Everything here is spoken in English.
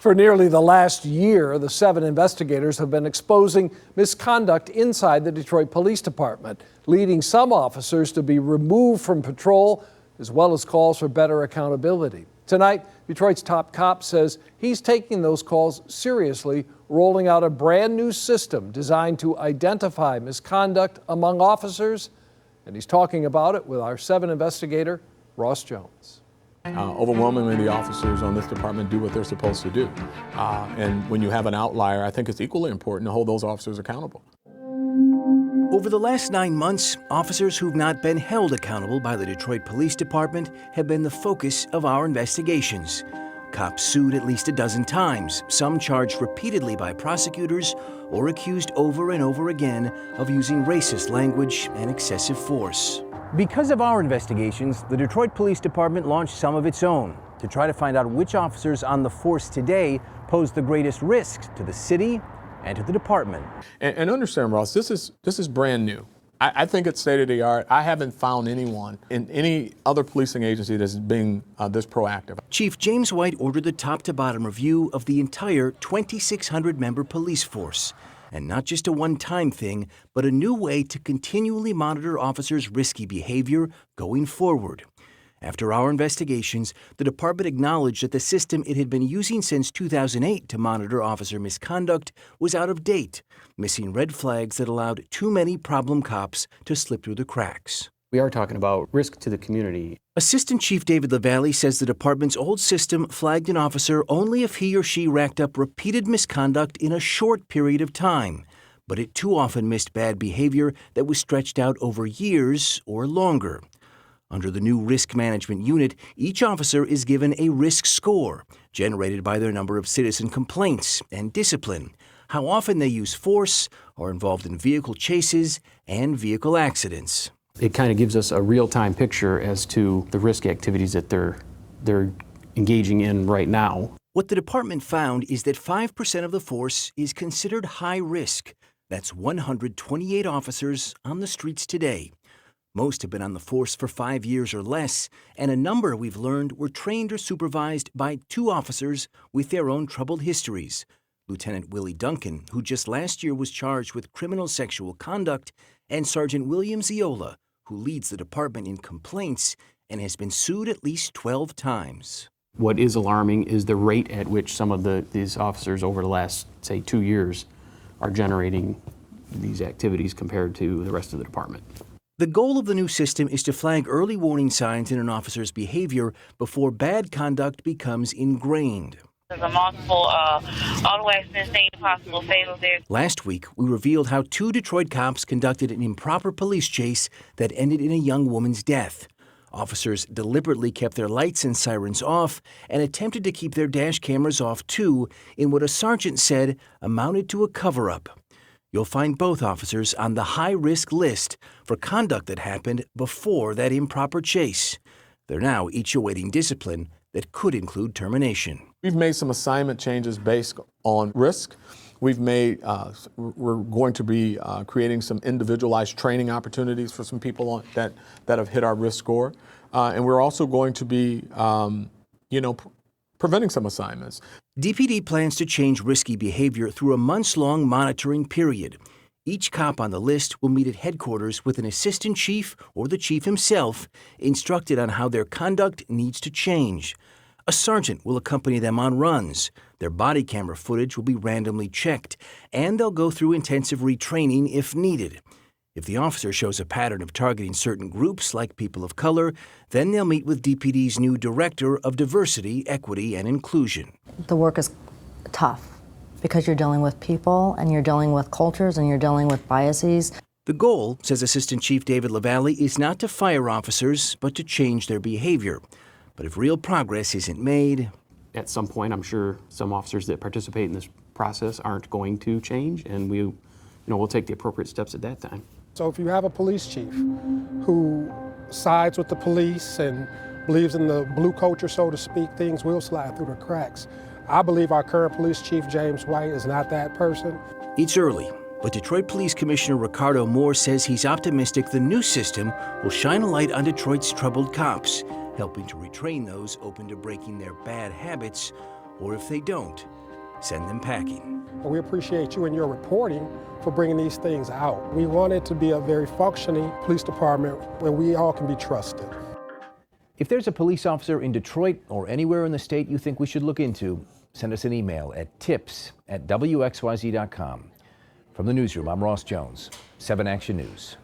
For nearly the last year, the 7 investigators have been exposing misconduct inside the Detroit Police Department, leading some officers to be removed from patrol, as well as calls for better accountability. Tonight, Detroit's top cop says he's taking those calls seriously, rolling out a brand new system designed to identify misconduct among officers, and he's talking about it with our 7 investigator, Ross Jones. Overwhelmingly, the officers on this department do what they're supposed to do. And when you have an outlier, I think it's equally important to hold those officers accountable. Over the last 9 months, officers who've not been held accountable by the Detroit Police Department have been the focus of our investigations. Cops sued at least a dozen times, some charged repeatedly by prosecutors or accused over and over again of using racist language and excessive force. Because of our investigations, the Detroit Police Department launched some of its own to try to find out which officers on the force today pose the greatest risks to the city and to the department. And understand, Ross, this is brand new. I think it's state of the art. I haven't found anyone in any other policing agency that's being this proactive. Chief James White ordered the top to bottom review of the entire 2,600 member police force. And not just a one-time thing, but a new way to continually monitor officers' risky behavior going forward. After our investigations, the department acknowledged that the system it had been using since 2008 to monitor officer misconduct was out of date, missing red flags that allowed too many problem cops to slip through the cracks. We are talking about risk to the community. Assistant Chief David LaValle says the department's old system flagged an officer only if he or she racked up repeated misconduct in a short period of time, but it too often missed bad behavior that was stretched out over years or longer. Under the new risk management unit, each officer is given a risk score generated by their number of citizen complaints and discipline, how often they use force, are involved in vehicle chases and vehicle accidents. It kind of gives us a real-time picture as to the risk activities that they're engaging in right now. What the department found is that 5% of the force is considered high risk. That's 128 officers on the streets today. Most have been on the force for 5 years or less, and a number, we've learned, were trained or supervised by 2 officers with their own troubled histories. Lieutenant Willie Duncan, who just last year was charged with criminal sexual conduct, and Sergeant William Ziola, who leads the department in complaints and has been sued at least 12 times. What is alarming is the rate at which some of these officers over the last, say, 2 years are generating these activities compared to the rest of the department. The goal of the new system is to flag early warning signs in an officer's behavior before bad conduct becomes ingrained. There's a multiple auto accidents, possible fatal there. Last week, we revealed how 2 Detroit cops conducted an improper police chase that ended in a young woman's death. Officers deliberately kept their lights and sirens off and attempted to keep their dash cameras off too, in what a sergeant said amounted to a cover-up. You'll find both officers on the high-risk list for conduct that happened before that improper chase. They're now each awaiting discipline that could include termination. We've made some assignment changes based on risk. We're going to be creating some individualized training opportunities for some people that have hit our risk score. And we're also going to be, preventing some assignments. DPD plans to change risky behavior through a months-long monitoring period. Each cop on the list will meet at headquarters with an assistant chief or the chief himself, instructed on how their conduct needs to change. A sergeant will accompany them on runs. Their body camera footage will be randomly checked, and they'll go through intensive retraining if needed. If the officer shows a pattern of targeting certain groups, like people of color, then they'll meet with DPD's new Director of Diversity, Equity, and Inclusion. The work is tough because you're dealing with people, and you're dealing with cultures, and you're dealing with biases. The goal, says Assistant Chief David LaValle, is not to fire officers, but to change their behavior. But if real progress isn't made... At some point, I'm sure some officers that participate in this process aren't going to change, and we'll take the appropriate steps at that time. So if you have a police chief who sides with the police and believes in the blue culture, so to speak, things will slide through the cracks. I believe our current police chief, James White, is not that person. It's early, but Detroit Police Commissioner Ricardo Moore says he's optimistic the new system will shine a light on Detroit's troubled cops, helping to retrain those open to breaking their bad habits or if they don't, send them packing. We appreciate you and your reporting for bringing these things out. We want it to be a very functioning police department where we all can be trusted. If there's a police officer in Detroit or anywhere in the state you think we should look into, send us an email at tips@wxyz.com. From the newsroom, I'm Ross Jones, 7 Action News.